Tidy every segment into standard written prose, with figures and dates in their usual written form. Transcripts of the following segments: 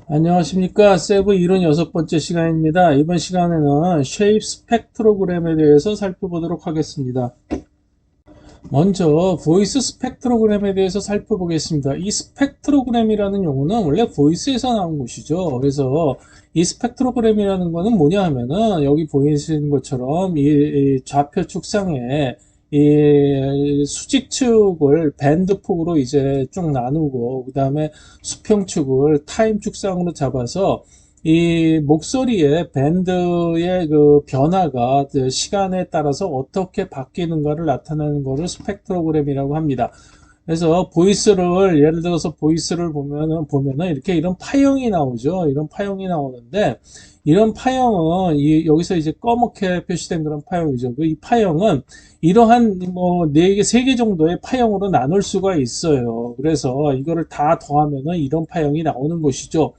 안녕하십니까. 세부 이론 6번째 시간입니다. 이번 시간에는 쉐입 스펙트로그램에 대해서 살펴보도록 하겠습니다. 먼저 보이스 스펙트로그램에 대해서 살펴보겠습니다. 이 스펙트로그램이라는 용어는 원래 보이스에서 나온 것이죠. 그래서 이 스펙트로그램이라는 거는 뭐냐 하면은 여기 보이시는 것처럼 이 좌표 축상에 이 수직축을 밴드폭으로 이제 쭉 나누고 그 다음에 수평축을 타임 축상으로 잡아서 이 목소리의 밴드의 그 변화가 그 시간에 따라서 어떻게 바뀌는가를 나타내는 것을 스펙트로그램이라고 합니다. 그래서 보이스를 예를 들어서 보이스를 보면은 이렇게 이런 파형이 나오죠. 이런 파형이 나오는데 이런 파형은 여기서 이제 검게 표시된 그런 파형이죠. 이 파형은 이러한 뭐 4개, 3개 정도의 파형으로 나눌 수가 있어요. 그래서 이거를 다 더하면은 이런 파형이 나오는 것이죠.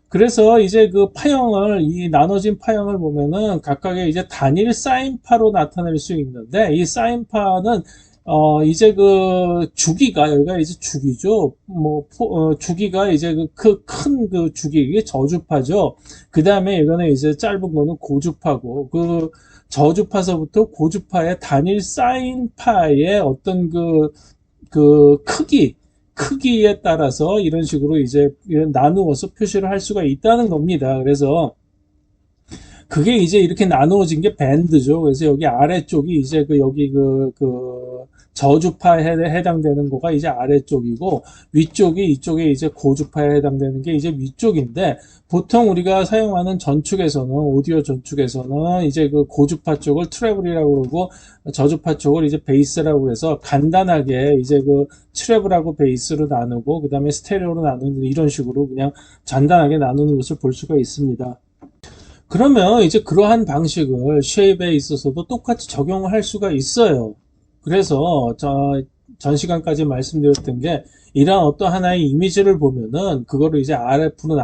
그래서 이제 그 파형을, 이 나눠진 파형을 보면은 각각의 이제 단일 사인파로 나타낼 수 있는데, 이 사인파는, 이제 그 주기가, 여기가 이제 주기죠. 주기가 이제 큰 그 주기, 이게 저주파죠. 그 다음에 이거는 이제 짧은 거는 고주파고, 그 저주파서부터 고주파의 단일 사인파의 어떤 그 크기에 따라서 이런 식으로 이제 나누어서 표시를 할 수가 있다는 겁니다. 그래서 그게 이제 이렇게 나누어진 게 밴드죠. 그래서 여기 아래쪽이 이제 여기 저주파에 해당되는 거가 이제 아래쪽이고, 위쪽이 이쪽에 이제 고주파에 해당되는 게 이제 위쪽인데, 보통 우리가 사용하는 전축에서는, 오디오 전축에서는 이제 그 고주파 쪽을 트래블이라고 그러고, 저주파 쪽을 이제 베이스라고 해서 간단하게 이제 그 트래블하고 베이스로 나누고, 그 다음에 스테레오로 나누는 이런 식으로 그냥 간단하게 나누는 것을 볼 수가 있습니다. 그러면 이제 그러한 방식을 쉐입에 있어서도 똑같이 적용을 할 수가 있어요. 그래서 전 시간까지 말씀드렸던 게 이러한 어떤 하나의 이미지를 보면은 그거를 이제 RF로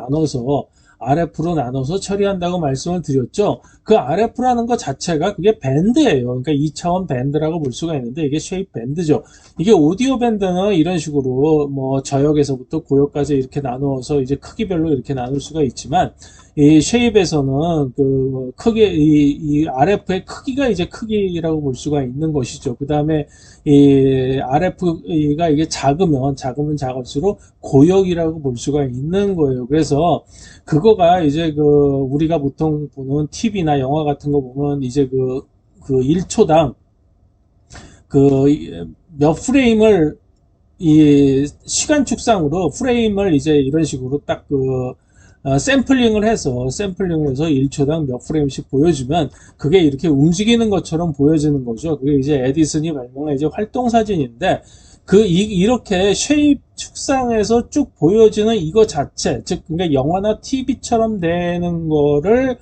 나눠서 처리한다고 말씀을 드렸죠. 그 RF라는 것 자체가 그게 밴드예요. 그러니까 2차원 밴드라고 볼 수가 있는데 이게 쉐입 밴드죠. 이게 오디오 밴드는 이런 식으로 뭐 저역에서부터 고역까지 이렇게 나누어서 이제 크기별로 이렇게 나눌 수가 있지만 이 쉐입에서는 그 크기, 이 RF의 크기가 이제 크기라고 볼 수가 있는 것이죠. 그 다음에 이 RF가 이게 작으면 작을수록 고역이라고 볼 수가 있는 거예요. 그래서 그거가 이제 우리가 보통 보는 TV나 영화 같은 거 보면 이제 그 1초당 그 몇 프레임을 이 시간 축상으로 프레임을 이제 이런 식으로 딱 샘플링을 해서 1초당 몇 프레임씩 보여주면 그게 이렇게 움직이는 것처럼 보여지는 거죠. 그게 이제 에디슨이 발명한 이제 활동 사진인데 이렇게 쉐입 축상에서 쭉 보여지는 이거 자체, 즉 그러니까 영화나 TV처럼 되는 거를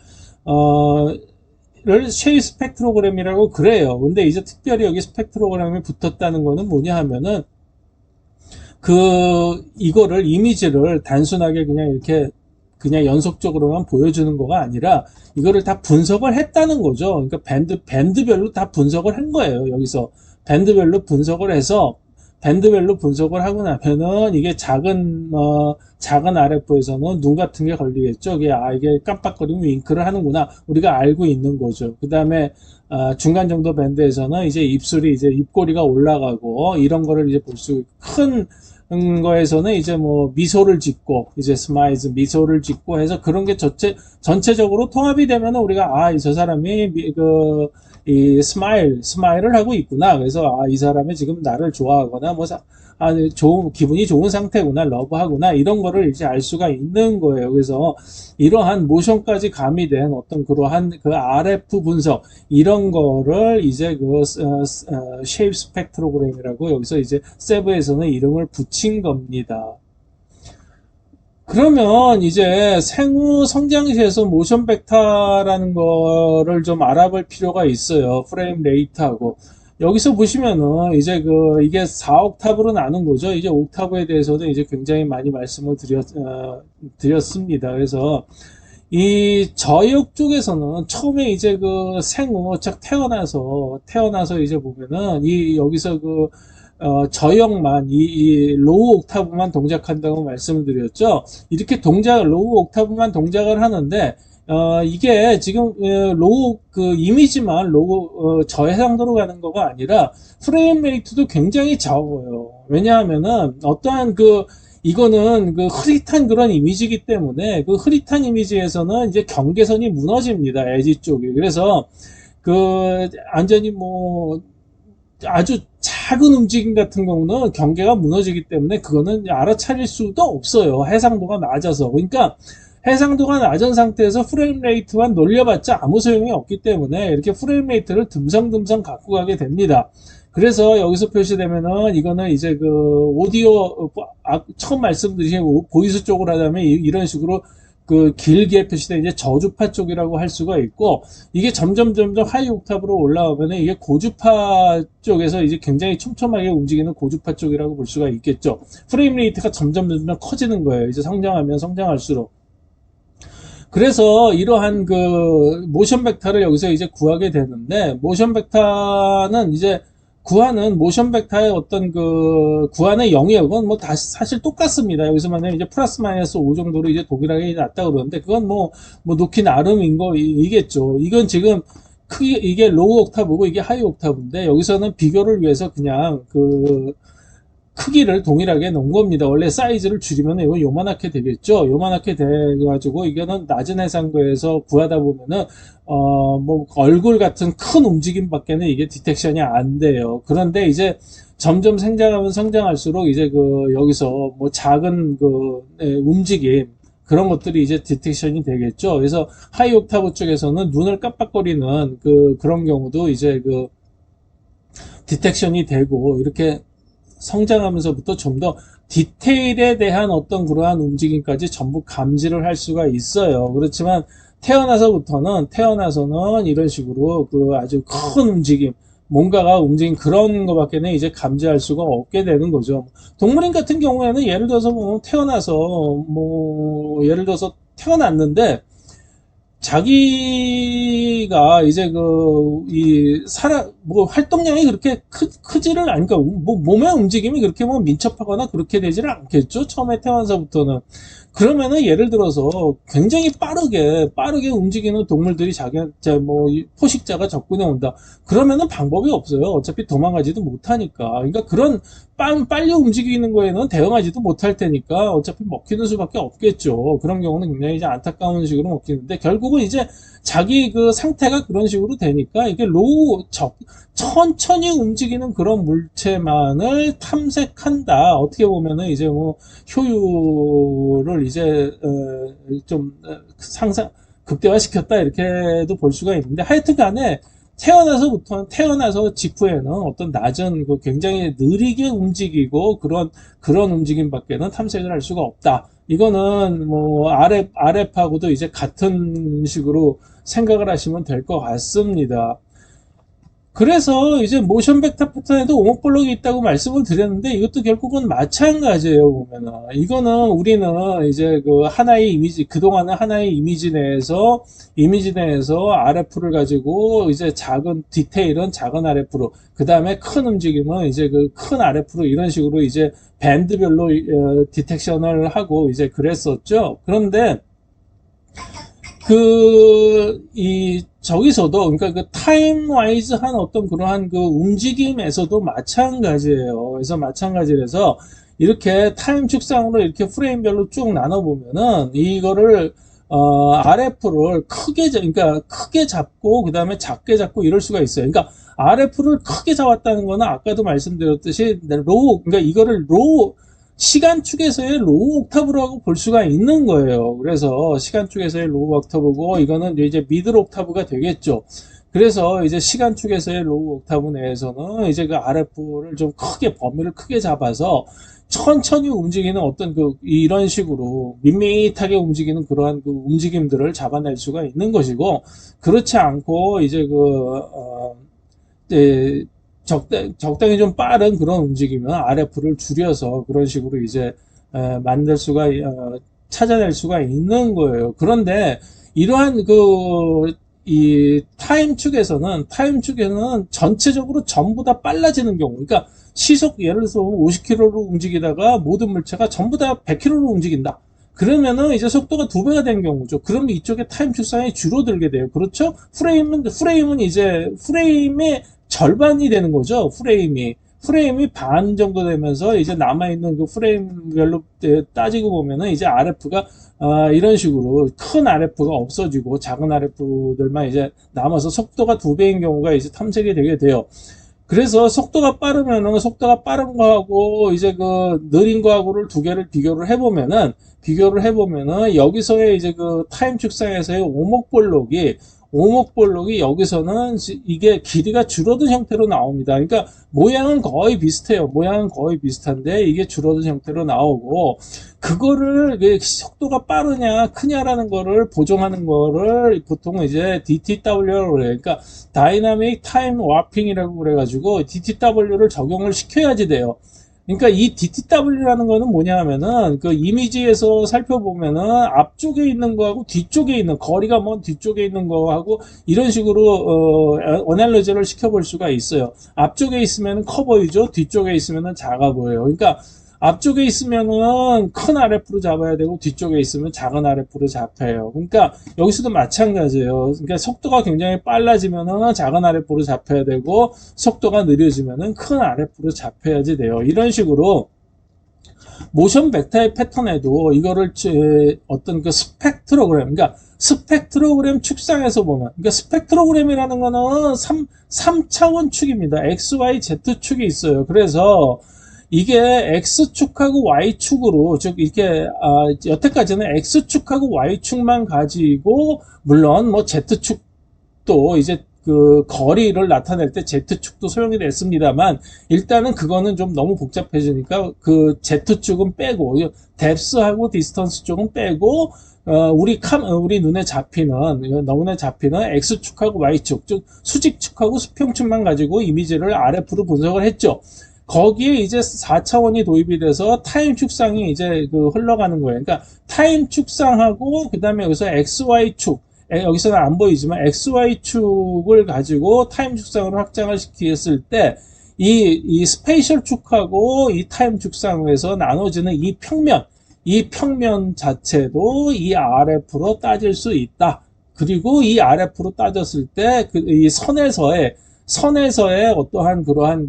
쉐입 스펙트로그램이라고 그래요. 근데 이제 특별히 여기 스펙트로그램이 붙었다는 거는 뭐냐 하면은 이거를 이미지를 단순하게 그냥 이렇게 그냥 연속적으로만 보여주는 거가 아니라 이거를 다 분석을 했다는 거죠. 그러니까 밴드별로 다 분석을 한 거예요. 여기서 밴드별로 분석을 해서 밴드별로 분석을 하고 나면은 이게 작은 RF에서는 눈 같은 게 걸리겠죠. 이게 깜빡거리면 윙크를 하는구나. 우리가 알고 있는 거죠. 그 다음에 중간 정도 밴드에서는 이제 입술이 이제 입꼬리가 올라가고 이런 거를 이제 볼 수 큰 거에서는 이제 뭐 미소를 짓고 이제 스마일즈 미소를 짓고 해서 그런 게 전체적으로 통합이 되면 우리가 저 사람이 이 스마일을 하고 있구나. 그래서 이 사람이 지금 나를 좋아하거나 기분이 좋은 상태구나, 러브하구나 이런 거를 이제 알 수가 있는 거예요. 그래서 이러한 모션까지 가미된 어떤 그러한 RF 분석 이런 거를 이제 쉐입 스펙트로그램이라고 여기서 이제 세브에서는 이름을 붙인 겁니다. 그러면 이제 생후 성장시에서 모션 벡터라는 거를 좀 알아볼 필요가 있어요. 프레임 레이트하고. 여기서 보시면은 이제 이게 4옥타브로 나눈 거죠. 이제 옥타브에 대해서도 이제 굉장히 많이 말씀을 드렸습니다. 그래서 이 저역 쪽에서는 처음에 이제 생후 딱 태어나서 이제 보면은 여기서 저역만 이 로우 옥타브만 동작한다고 말씀을 드렸죠. 이렇게 로우 옥타브만 동작을 하는데 이게 지금 로우 그 이미지만 로우 저해상도로 가는 거가 아니라 프레임 레이트도 굉장히 적어요. 왜냐하면은 어떠한 이거는 흐릿한 그런 이미지이기 때문에 그 흐릿한 이미지에서는 이제 경계선이 무너집니다. 에지 쪽이. 그래서 완전히 아주 작은 움직임 같은 경우는 경계가 무너지기 때문에 그거는 알아차릴 수도 없어요. 해상도가 낮아서. 그러니까 해상도가 낮은 상태에서 프레임 레이트만 놀려봤자 아무 소용이 없기 때문에 이렇게 프레임 레이트를 듬성듬성 갖고 가게 됩니다. 그래서 여기서 표시되면은 이거는 이제 오디오 처음 말씀드린 보이스 쪽으로 하자면 이런 식으로 길게 표시된 이제 저주파 쪽이라고 할 수가 있고, 이게 점점 하이 옥탑으로 올라오면은 이게 고주파 쪽에서 이제 굉장히 촘촘하게 움직이는 고주파 쪽이라고 볼 수가 있겠죠. 프레임 레이트가 점점 커지는 거예요. 이제 성장하면 성장할수록. 그래서 이러한 모션 벡터를 여기서 이제 구하게 되는데, 모션 벡터는 이제 구하는 모션 벡터의 어떤 구하는 영역은 사실 똑같습니다. 여기서 만약에 이제 플러스 마이너스 5 정도로 이제 동일하게 낮다 그러는데, 그건 놓기 나름인 거이겠죠. 이건 지금 크게 이게 로우 옥타브고 이게 하이 옥타브인데, 여기서는 비교를 위해서 그냥 크기를 동일하게 놓은 겁니다. 원래 사이즈를 줄이면 이거 요만하게 되겠죠. 요만하게 돼가지고 이거는 낮은 해상도에서 구하다 보면은 얼굴 같은 큰 움직임밖에는 이게 디텍션이 안 돼요. 그런데 이제 점점 성장하면 성장할수록 이제 여기서 작은 움직임 그런 것들이 이제 디텍션이 되겠죠. 그래서 하이 옥타브 쪽에서는 눈을 깜빡거리는 그런 경우도 이제 디텍션이 되고, 이렇게 성장하면서부터 좀 더 디테일에 대한 어떤 그러한 움직임까지 전부 감지를 할 수가 있어요. 그렇지만 태어나서는 이런 식으로 아주 큰 움직임, 뭔가가 움직인 그런 거밖에는 이제 감지할 수가 없게 되는 거죠. 동물인 같은 경우에는 예를 들어서 예를 들어서 태어났는데 자기가 이제 활동량이 그렇게 크지를 않으니까, 몸의 움직임이 그렇게 민첩하거나 그렇게 되지는 않겠죠. 처음에 태어나서부터는. 그러면은 예를 들어서 굉장히 빠르게 움직이는 동물들이 포식자가 접근해 온다. 그러면은 방법이 없어요. 어차피 도망가지도 못하니까. 그러니까 그런 빨리 움직이는 거에는 대응하지도 못할 테니까 어차피 먹히는 수밖에 없겠죠. 그런 경우는 굉장히 이제 안타까운 식으로 먹히는데, 결국은 이제 자기 상태가 그런 식으로 되니까 이게 천천히 움직이는 그런 물체만을 탐색한다. 어떻게 보면은 이제 효율을 이제 좀 극대화시켰다, 이렇게도 볼 수가 있는데, 하여튼 간에 태어나서 직후에는 어떤 낮은 굉장히 느리게 움직이고 그런 움직임밖에는 탐색을 할 수가 없다. 이거는 RF하고도 이제 같은 식으로 생각을 하시면 될 것 같습니다. 그래서 이제 모션 벡터 패턴에도 오목블록이 있다고 말씀을 드렸는데, 이것도 결국은 마찬가지예요. 보면은 이거는 우리는 이제 하나의 이미지, 그동안은 하나의 이미지 내에서 RF를 가지고 이제 작은 디테일은 작은 RF로, 그 다음에 큰 움직임은 이제 큰 RF로, 이런 식으로 이제 밴드별로 디텍션을 하고 이제 그랬었죠. 그런데 저기서도, 그러니까 타임 와이즈한 어떤 그러한 움직임에서도 마찬가지예요. 그래서 마찬가지라서 이렇게 타임 축상으로 이렇게 프레임별로 쭉 나눠보면은 이거를, RF를 그러니까 크게 잡고, 그 다음에 작게 잡고 이럴 수가 있어요. 그러니까 RF를 크게 잡았다는 거는 아까도 말씀드렸듯이 그러니까 이거를 시간축에서의 로우 옥타브라고 볼 수가 있는 거예요. 그래서 시간축에서의 로우 옥타브고, 이거는 이제 미들 옥타브가 되겠죠. 그래서 이제 시간축에서의 로우 옥타브 내에서는 이제 RF를 좀 범위를 크게 잡아서 천천히 움직이는 어떤 이런 식으로 밋밋하게 움직이는 그러한 움직임들을 잡아낼 수가 있는 것이고, 그렇지 않고 이제 적당히 좀 빠른 그런 움직임은 RF를 줄여서 그런 식으로 이제 찾아낼 수가 있는 거예요. 그런데 이러한 이 타임 축에서는 전체적으로 전부 다 빨라지는 경우, 그러니까 시속 예를 들어서 50km로 움직이다가 모든 물체가 전부 다 100km로 움직인다. 그러면은 이제 속도가 2배가 된 경우죠. 그러면 이쪽에 타임 축상이 줄어들게 돼요. 그렇죠? 프레임은 이제 프레임의 절반이 되는 거죠. 프레임이 반 정도 되면서 이제 남아있는 그 프레임별로 따지고 보면은 이제 RF가 이런 식으로 큰 RF가 없어지고 작은 RF들만 이제 남아서 속도가 2배인 경우가 이제 탐색이 되게 돼요. 그래서 속도가 빠르면은 속도가 빠른 거하고 이제 그 느린 거하고를 두 개를 비교를 해보면은 여기서의 이제 그 타임 축상에서의 오목볼록이 여기서는 이게 길이가 줄어든 형태로 나옵니다. 그러니까 모양은 거의 비슷해요. 모양은 거의 비슷한데 이게 줄어든 형태로 나오고, 그거를 속도가 빠르냐 크냐라는 거를 보정하는 거를 보통 이제 DTW라고 그래요. 그러니까 다이나믹 타임 와핑이라고 그래가지고 DTW를 적용을 시켜야지 돼요. 그러니까 이 DTW라는 거는 뭐냐 하면은 그 이미지에서 살펴보면은 앞쪽에 있는 거하고 뒤쪽에 있는 거리가 먼 뒤쪽에 있는 거하고 이런 식으로 어널러지를 시켜볼 수가 있어요. 앞쪽에 있으면은 커 보이죠? 뒤쪽에 있으면은 작아 보여요. 그러니까 앞쪽에 있으면은 큰 RF로 잡아야 되고 뒤쪽에 있으면 작은 RF로 잡혀요. 그러니까 여기서도 마찬가지예요. 그러니까 속도가 굉장히 빨라지면은 작은 RF로 잡혀야 되고 속도가 느려지면은 큰 RF로 잡혀야지 돼요. 이런 식으로 모션 벡터의 패턴에도 이거를 어떤 그 스펙트로그램, 그러니까 스펙트로그램 축상에서 보면, 그러니까 스펙트로그램이라는 거는 3차원 축입니다. X, Y, Z 축이 있어요. 그래서 이게 X축하고 Y축으로, 즉, 이렇게, 여태까지는 X축하고 Y축만 가지고, 물론 뭐 Z축도 이제 그 거리를 나타낼 때 Z축도 소용이 됐습니다만, 일단은 그거는 좀 너무 복잡해지니까 그 Z축은 빼고, 뎁스하고 디스턴스 쪽은 빼고, 우리 눈에 잡히는 X축하고 Y축, 즉, 수직축하고 수평축만 가지고 이미지를 RF로 분석을 했죠. 거기에 이제 4차원이 도입이 돼서 타임 축상이 이제 그 흘러가는 거예요. 그러니까 타임 축상하고 그다음에 여기서 XY축, 여기서는 안 보이지만 XY축을 가지고 타임 축상으로 확장을 시켰을 때 이 스페이셜 축하고 이 타임 축상에서 나눠지는 이 평면 자체도 이 RF로 따질 수 있다. 그리고 이 RF로 따졌을 때 이 선에서의 어떠한 그러한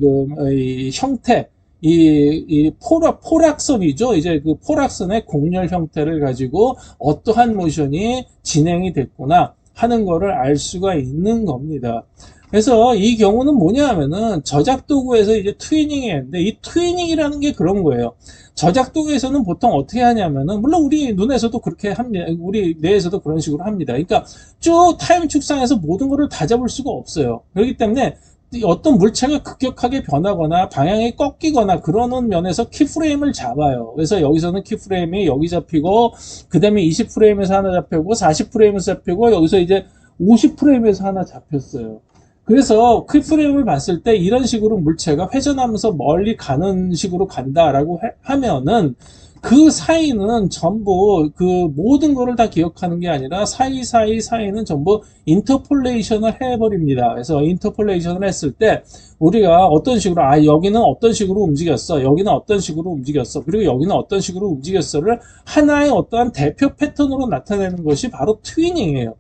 이 형태, 이 포락선이죠. 이제 그 포락선의 곡렬 형태를 가지고 어떠한 모션이 진행이 됐구나 하는 거를 알 수가 있는 겁니다. 그래서 이 경우는 뭐냐 하면은 저작 도구에서 이제 트위닝이 했는데, 이 트위닝이라는 게 그런 거예요. 저작 도구에서는 보통 어떻게 하냐면은, 물론 우리 눈에서도 그렇게 합니다. 우리 뇌에서도 그런 식으로 합니다. 그러니까 쭉 타임 축상에서 모든 거를 다 잡을 수가 없어요. 그렇기 때문에 어떤 물체가 급격하게 변하거나 방향이 꺾이거나 그러는 면에서 키프레임을 잡아요. 그래서 여기서는 키프레임이 여기 잡히고, 그 다음에 20프레임에서 하나 잡히고, 40프레임에서 잡히고, 여기서 이제 50프레임에서 하나 잡혔어요. 그래서 키프레임을 봤을 때 이런 식으로 물체가 회전하면서 멀리 가는 식으로 간다라고 하면은, 그 사이는 전부 그 모든 거를 다 기억하는 게 아니라 사이는 전부 인터폴레이션을 해버립니다. 그래서 인터폴레이션을 했을 때 우리가 어떤 식으로, 여기는 어떤 식으로 움직였어, 여기는 어떤 식으로 움직였어, 그리고 여기는 어떤 식으로 움직였어를 하나의 어떠한 대표 패턴으로 나타내는 것이 바로 트위닝이에요.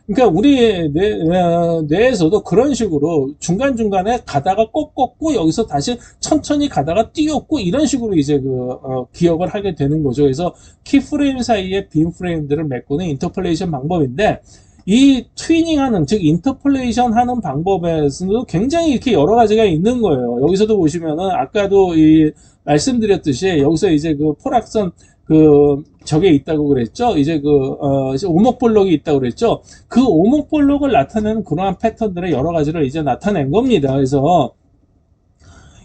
그러니까 우리 뇌에서도 그런 식으로 중간중간에 가다가 꺾었고, 여기서 다시 천천히 가다가 뛰었고, 이런 식으로 이제 기억을 하게 되는 거죠. 그래서 키프레임 사이에 빈 프레임들을 메꾸는 인터폴레이션 방법인데, 이 트위닝하는, 즉 인터폴레이션 하는 방법에서도 굉장히 이렇게 여러 가지가 있는 거예요. 여기서도 보시면은 아까도 말씀드렸듯이 여기서 이제 그 포락선 저게 있다고 그랬죠? 이제 오목볼록이 있다고 그랬죠? 그 오목볼록을 나타내는 그러한 패턴들의 여러 가지를 이제 나타낸 겁니다. 그래서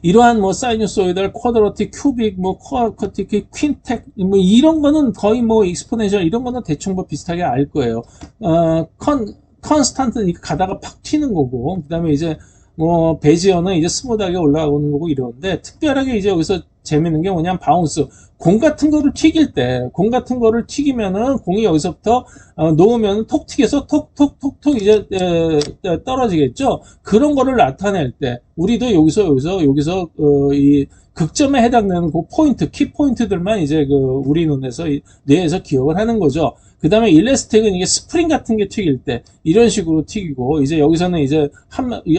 이러한 사이누소이달, 쿼드러틱, 큐빅, 쿼드러틱, 퀸텍, 이런 거는 거의 익스포넨셜, 이런 거는 대충 비슷하게 알 거예요. 컨스탄트, 가다가 팍 튀는 거고, 그 다음에 이제 베지어는 이제 스무드하게 올라가는 거고 이러는데, 특별하게 이제 여기서 재밌는 게 뭐냐면 바운스. 공 같은 거를 튀길 때, 공 같은 거를 튀기면은 공이 여기서부터 놓으면 톡 튀겨서 톡톡톡톡 이제 떨어지겠죠. 그런 거를 나타낼 때 우리도 여기서 이 극점에 해당되는 그 포인트, 키 포인트들만 이제 그 우리 눈에서 뇌에서 기억을 하는 거죠. 그 다음에 일레스틱은 이게 스프링 같은 게 튀길 때 이런 식으로 튀기고, 이제 여기서는 이제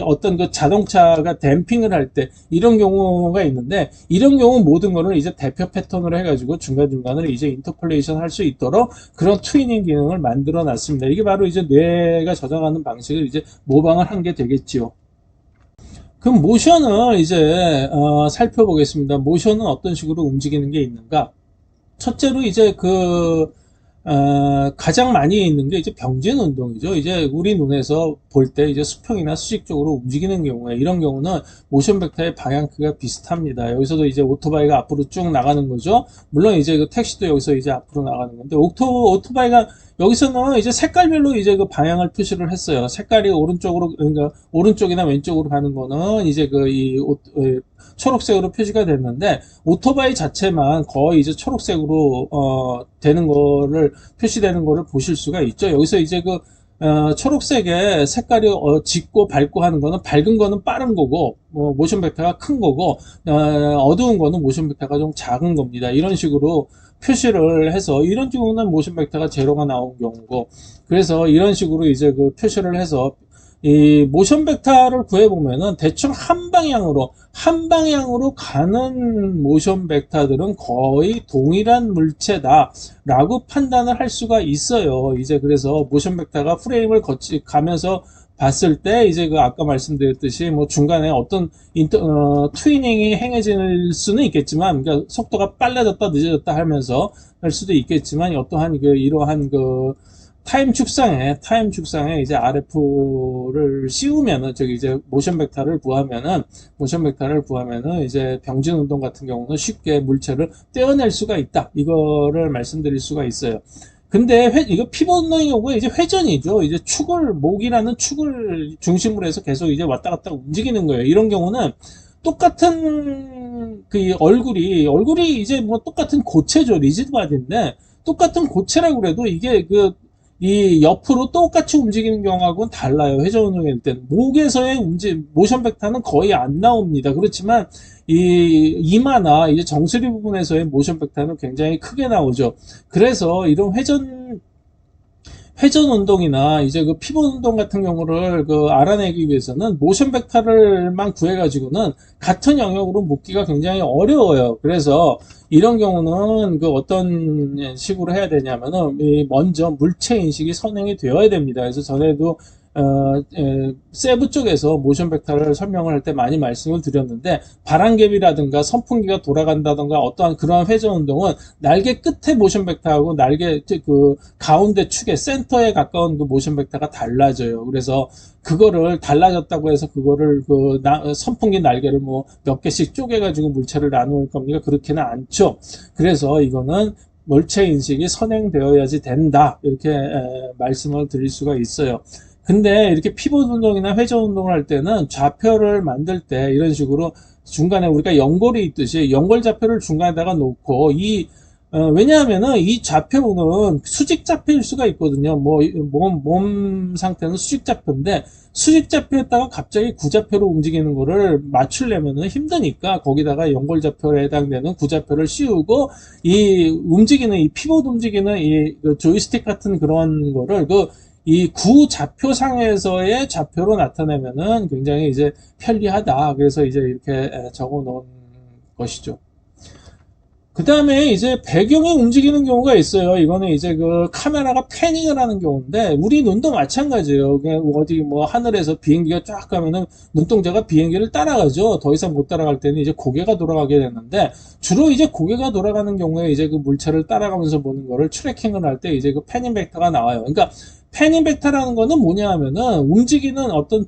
어떤 그 자동차가 댐핑을 할 때 이런 경우가 있는데, 이런 경우 모든 거를 이제 대표 패턴으로 해가지고 중간중간을 이제 인터폴레이션 할 수 있도록 그런 트위닝 기능을 만들어 놨습니다. 이게 바로 이제 뇌가 저장하는 방식을 이제 모방을 한 게 되겠지요. 그럼 모션을 이제 살펴보겠습니다. 모션은 어떤 식으로 움직이는 게 있는가? 첫째로 이제 가장 많이 있는 게 이제 병진 운동이죠. 이제 우리 눈에서 볼 때 이제 수평이나 수직적으로 움직이는 경우에, 이런 경우는 모션 벡터의 방향키가 비슷합니다. 여기서도 이제 오토바이가 앞으로 쭉 나가는 거죠. 물론 이제 그 택시도 여기서 이제 앞으로 나가는 건데, 오토바이가 여기서는 이제 색깔별로 이제 그 방향을 표시를 했어요. 색깔이 오른쪽으로, 그러니까 오른쪽이나 왼쪽으로 가는 거는 이제 초록색으로 표시가 됐는데, 오토바이 자체만 거의 이제 초록색으로 되는 거를 표시되는 거를 보실 수가 있죠. 여기서 이제 초록색의 색깔이 짙고 밝고 하는 거는, 밝은 거는 빠른 거고 모션 벡터가 큰 거고, 어두운 거는 모션 벡터가 좀 작은 겁니다. 이런 식으로 표시를 해서, 이런 경우는 모션 벡터가 제로가 나온 경우고, 그래서 이런 식으로 이제 그 표시를 해서 이 모션 벡터를 구해보면은 대충 한 방향으로 가는 모션 벡터들은 거의 동일한 물체다라고 판단을 할 수가 있어요. 이제 그래서 모션 벡터가 프레임을 가면서 봤을 때, 이제 아까 말씀드렸듯이 뭐 중간에 어떤 트위닝이 행해질 수는 있겠지만, 그러니까 속도가 빨라졌다 늦어졌다 하면서 할 수도 있겠지만, 어떠한 이러한 타임 축상에 이제 RF를 씌우면은, 이제 모션 벡터를 구하면은 이제 병진 운동 같은 경우는 쉽게 물체를 떼어낼 수가 있다. 이거를 말씀드릴 수가 있어요. 근데 이거 피벗 운동의 경우에 이제 회전이죠. 이제 목이라는 축을 중심으로 해서 계속 이제 왔다 갔다 움직이는 거예요. 이런 경우는 똑같은 얼굴이 이제 뭐 똑같은 고체죠. 리지드 바디인데, 똑같은 고체라고 그래도 이게 이 옆으로 똑같이 움직이는 경우하고는 달라요. 회전 운동일 때는 목에서의 모션 벡터는 거의 안 나옵니다. 그렇지만 이 이마나 이제 정수리 부분에서의 모션 벡터는 굉장히 크게 나오죠. 그래서 이런 회전 운동이나 이제 피벗 운동 같은 경우를 알아내기 위해서는 모션 벡터를만 구해가지고는 같은 영역으로 묶기가 굉장히 어려워요. 그래서 이런 경우는 어떤 식으로 해야 되냐면은, 먼저 물체 인식이 선행이 되어야 됩니다. 그래서 전에도 세부 쪽에서 모션 벡터를 설명을 할 때 많이 말씀을 드렸는데, 바람개비라든가 선풍기가 돌아간다든가 어떠한 그러한 회전 운동은 날개 끝에 모션 벡터하고 날개 가운데 축의 센터에 가까운 모션 벡터가 달라져요. 그래서 그거를 달라졌다고 해서 그거를 선풍기 날개를 뭐 몇 개씩 쪼개가지고 물체를 나눌 겁니까? 그렇게는 않죠. 그래서 이거는 물체 인식이 선행되어야지 된다, 이렇게 말씀을 드릴 수가 있어요. 근데 이렇게 피벗 운동이나 회전 운동을 할 때는 좌표를 만들 때 이런 식으로 중간에 우리가 연골이 있듯이 연골 좌표를 중간에다가 놓고, 왜냐하면은 이 좌표는 수직 좌표일 수가 있거든요. 몸 상태는 수직 좌표인데, 수직 좌표에다가 갑자기 구좌표로 움직이는 거를 맞추려면은 힘드니까 거기다가 연골 좌표에 해당되는 구좌표를 씌우고, 이 피벗 움직이는 조이스틱 같은 그런 거를 이 구좌표상에서의 좌표로 나타내면은 굉장히 이제 편리하다. 그래서 이제 이렇게 적어 놓은 것이죠. 그 다음에 이제 배경이 움직이는 경우가 있어요. 이거는 이제 카메라가 패닝을 하는 경우인데, 우리 눈도 마찬가지예요. 그냥 어디 하늘에서 비행기가 쫙 가면은 눈동자가 비행기를 따라가죠. 더 이상 못 따라갈 때는 이제 고개가 돌아가게 되는데, 주로 이제 고개가 돌아가는 경우에 이제 물체를 따라가면서 보는 거를 트래킹을 할 때 이제 패닝 벡터가 나와요. 그러니까 패닝 벡터라는 거는 뭐냐 하면은, 움직이는 어떤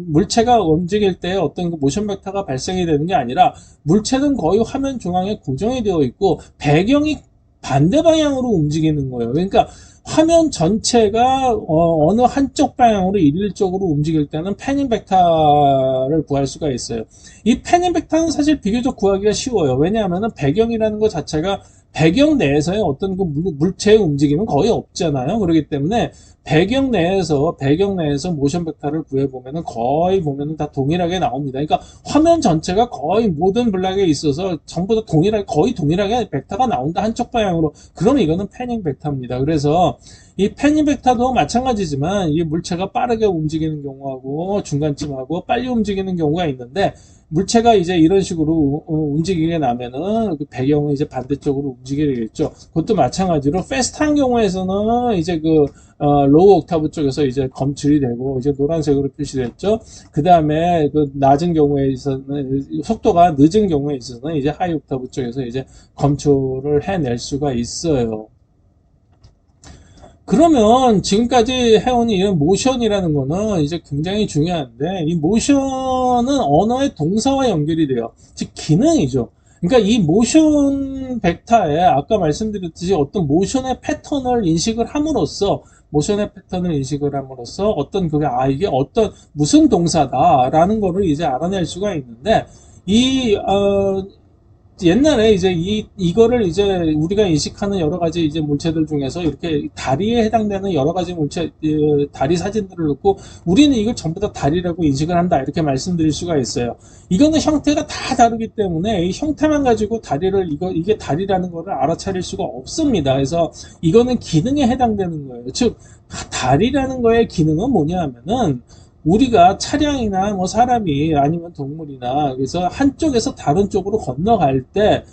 물체가 움직일 때 어떤 모션 벡터가 발생이 되는 게 아니라, 물체는 거의 화면 중앙에 고정이 되어 있고 배경이 반대 방향으로 움직이는 거예요. 그러니까 화면 전체가 어느 한쪽 방향으로 일률적으로 움직일 때는 패닝 벡터를 구할 수가 있어요. 이 패닝 벡터는 사실 비교적 구하기가 쉬워요. 왜냐하면 배경이라는 것 자체가 배경 내에서의 어떤 그 물체의 움직임은 거의 없잖아요. 그렇기 때문에 배경 내에서 모션 벡터를 구해보면은 거의 보면은 다 동일하게 나옵니다. 그러니까 화면 전체가 거의 모든 블락에 있어서 전부 다 거의 동일하게 벡터가 나온다. 한쪽 방향으로. 그러면 이거는 패닝 벡터입니다. 그래서 이 패닝 벡터도 마찬가지지만 이 물체가 빠르게 움직이는 경우하고 중간쯤하고 빨리 움직이는 경우가 있는데, 물체가 이제 이런 식으로 움직이게 나면은 그 배경은 이제 반대쪽으로 움직이겠죠. 그것도 마찬가지로 패스트한 경우에서는 이제 로우 옥타브 쪽에서 이제 검출이 되고 이제 노란색으로 표시됐죠. 그 다음에 그 낮은 경우에서는 속도가 늦은 경우에 있어서는 이제 하이 옥타브 쪽에서 이제 검출을 해낼 수가 있어요. 그러면 지금까지 해온 이런 모션이라는 거는 이제 굉장히 중요한데, 이 모션은 언어의 동사와 연결이 돼요. 즉 기능이죠. 그러니까 이 모션 벡터에 아까 말씀드렸듯이 어떤 모션의 패턴을 인식을 함으로써 어떤 그게 이게 어떤 무슨 동사다라는 거를 이제 알아낼 수가 있는데, 이 옛날에 이제 이거를 이제 우리가 인식하는 여러 가지 이제 물체들 중에서 이렇게 다리에 해당되는 여러 가지 물체, 다리 사진들을 넣고 우리는 이걸 전부 다 다리라고 인식을 한다. 이렇게 말씀드릴 수가 있어요. 이거는 형태가 다 다르기 때문에 이 형태만 가지고 이게 다리라는 거를 알아차릴 수가 없습니다. 그래서 이거는 기능에 해당되는 거예요. 즉, 다리라는 거의 기능은 뭐냐 하면은 우리가 차량이나 뭐 사람이 아니면 동물이나 그래서 한쪽에서 다른 쪽으로 건너갈 때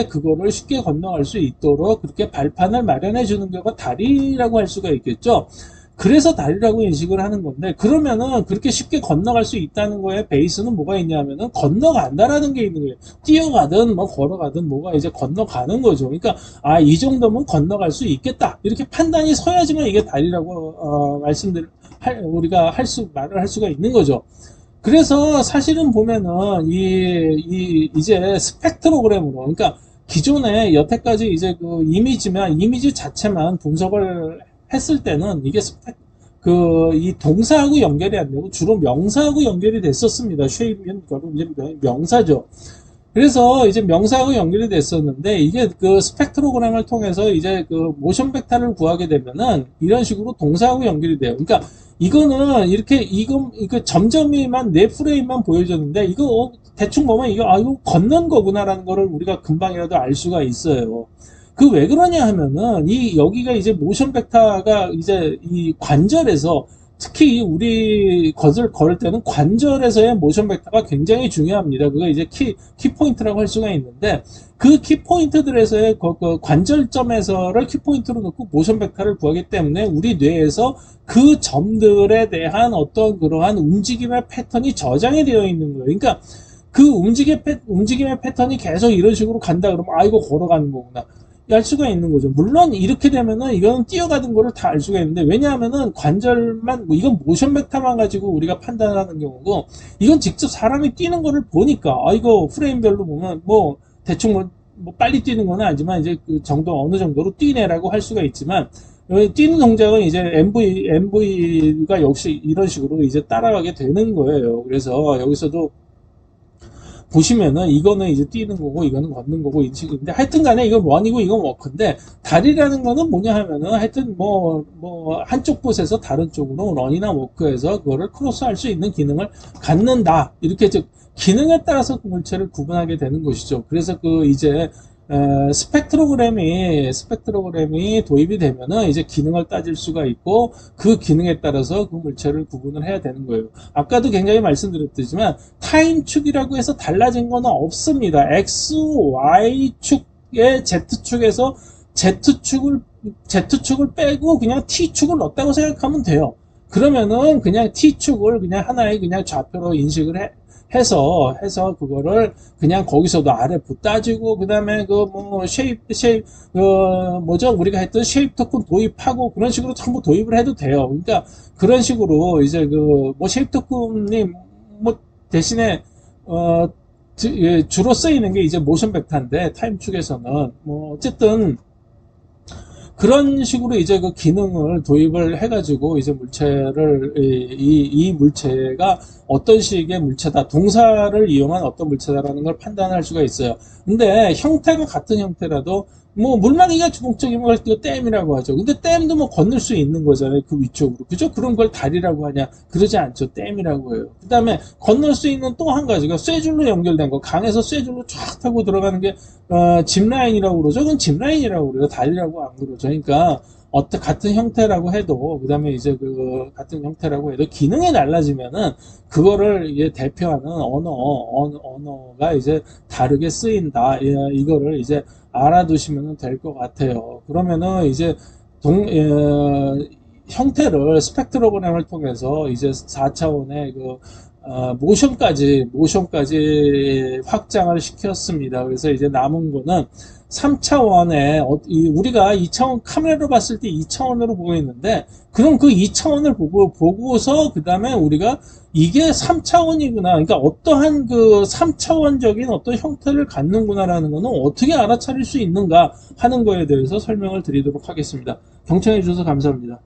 그거를 쉽게 건너갈 수 있도록 그렇게 발판을 마련해 주는 거가 다리라고 할 수가 있겠죠. 그래서 다리라고 인식을 하는 건데, 그러면은 그렇게 쉽게 건너갈 수 있다는 거에 베이스는 뭐가 있냐면은 건너간다라는 게 있는 거예요. 뛰어가든 뭐 걸어가든 뭐가 이제 건너가는 거죠. 그러니까 이 정도면 건너갈 수 있겠다 이렇게 판단이 서야지만 이게 다리라고 우리가 말을 할 수가 있는 거죠. 그래서 사실은 보면은 이제 스펙트로그램으로, 그러니까 기존에 여태까지 이제 이미지 자체만 분석을 했을 때는 이게 이 동사하고 연결이 안 되고 주로 명사하고 연결이 됐었습니다. 쉐입은 이제 명사죠. 그래서 이제 명사하고 연결이 됐었는데, 이게 그 스펙트로그램을 통해서 이제 그 모션 벡터를 구하게 되면은 이런 식으로 동사하고 연결이 돼요. 그러니까 이거는 이거 점점이만 네 프레임만 보여줬는데, 이거 대충 보면 이거 걷는 거구나라는 거를 우리가 금방이라도 알 수가 있어요. 그 왜 그러냐 하면은 여기가 이제 모션 벡터가 이제 이 관절에서, 특히 우리 것을 걸을 때는 관절에서의 모션 벡터가 굉장히 중요합니다. 그거 이제 키포인트라고 할 수가 있는데, 그 키포인트들에서의 그 관절점에서를 키포인트로 놓고 모션 벡터를 구하기 때문에 우리 뇌에서 그 점들에 대한 어떤 그러한 움직임의 패턴이 저장이 되어 있는 거예요. 그러니까 그 움직임의 패턴이 계속 이런 식으로 간다 그러면 이거 걸어가는 거구나 알 수가 있는 거죠. 물론 이렇게 되면은 이거는 뛰어가는 거를 다 알 수가 있는데, 왜냐하면은 관절만 이건 모션 벡터만 가지고 우리가 판단하는 경우고, 이건 직접 사람이 뛰는 거를 보니까 이거 프레임별로 보면 뭐 대충 뭐 빨리 뛰는 건 아니지만 이제 그 정도 어느 정도로 뛰네라고 할 수가 있지만, 뛰는 동작은 이제 MV가 역시 이런 식으로 이제 따라가게 되는 거예요. 그래서 여기서도 보시면은 이거는 이제 뛰는 거고 이거는 걷는 거고 인식인데, 하여튼 간에 이건 원이고 이건 워크인데, 다리라는 거는 뭐냐 하면은 하여튼 뭐 한쪽 곳에서 다른 쪽으로 런이나 워크해서 그거를 크로스할 수 있는 기능을 갖는다. 이렇게 즉 기능에 따라서 그 물체를 구분하게 되는 것이죠. 그래서 이제 스펙트로그램이 도입이 되면은 이제 기능을 따질 수가 있고, 그 기능에 따라서 그 물체를 구분을 해야 되는 거예요. 아까도 굉장히 말씀드렸지만 타임축이라고 해서 달라진 거는 없습니다. X, Y축의 Z축에서 Z축을 빼고 그냥 T축을 넣었다고 생각하면 돼요. 그러면은 그냥 T축을 그냥 하나의 그냥 좌표로 인식을 해서 그거를 그냥 거기서도 RF 따지고, 그 다음에 우리가 했던 쉐입 토큰 도입하고 그런 식으로 전부 도입을 해도 돼요. 그러니까 그런 식으로 이제 쉐입 토큰이 대신에 주로 쓰이는 게 이제 모션 벡터인데, 타임 축에서는 어쨌든 그런 식으로 이제 그 기능을 도입을 해가지고 이제 물체를 이 물체가 어떤 식의 물체다, 동사를 이용한 어떤 물체다라는 걸 판단할 수가 있어요. 근데 형태가 같은 형태라도 뭐 물망이가 주목적이면 그거 댐이라고 하죠. 근데 댐도 뭐 건널 수 있는 거잖아요. 그 위쪽으로. 그죠? 그런 걸 다리라고 하냐? 그러지 않죠. 댐이라고 해요. 그 다음에 건널 수 있는 또 한 가지가 쇠줄로 연결된 거. 강에서 쇠줄로 쫙 타고 들어가는 게 짚라인이라고 그러죠. 그건 짚라인이라고 그래요. 다리라고 안 그러죠. 그러니까 같은 형태라고 해도, 그 다음에 이제 그 같은 형태라고 해도 기능이 달라지면은 그거를 이제 대표하는 언어가 이제 다르게 쓰인다. 이거를 이제 알아두시면 될 것 같아요. 그러면은 이제 형태를 스펙트로그램을 통해서 이제 4차원의 그 모션까지 확장을 시켰습니다. 그래서 이제 남은 거는 3차원의 우리가 2차원 카메라로 봤을 때 2차원으로 보고 있는데, 그럼 그 2차원을 보고서 그 다음에 우리가 이게 3차원이구나, 그러니까 어떠한 그 3차원적인 어떤 형태를 갖는구나라는 거는 어떻게 알아차릴 수 있는가 하는 거에 대해서 설명을 드리도록 하겠습니다. 경청해 주셔서 감사합니다.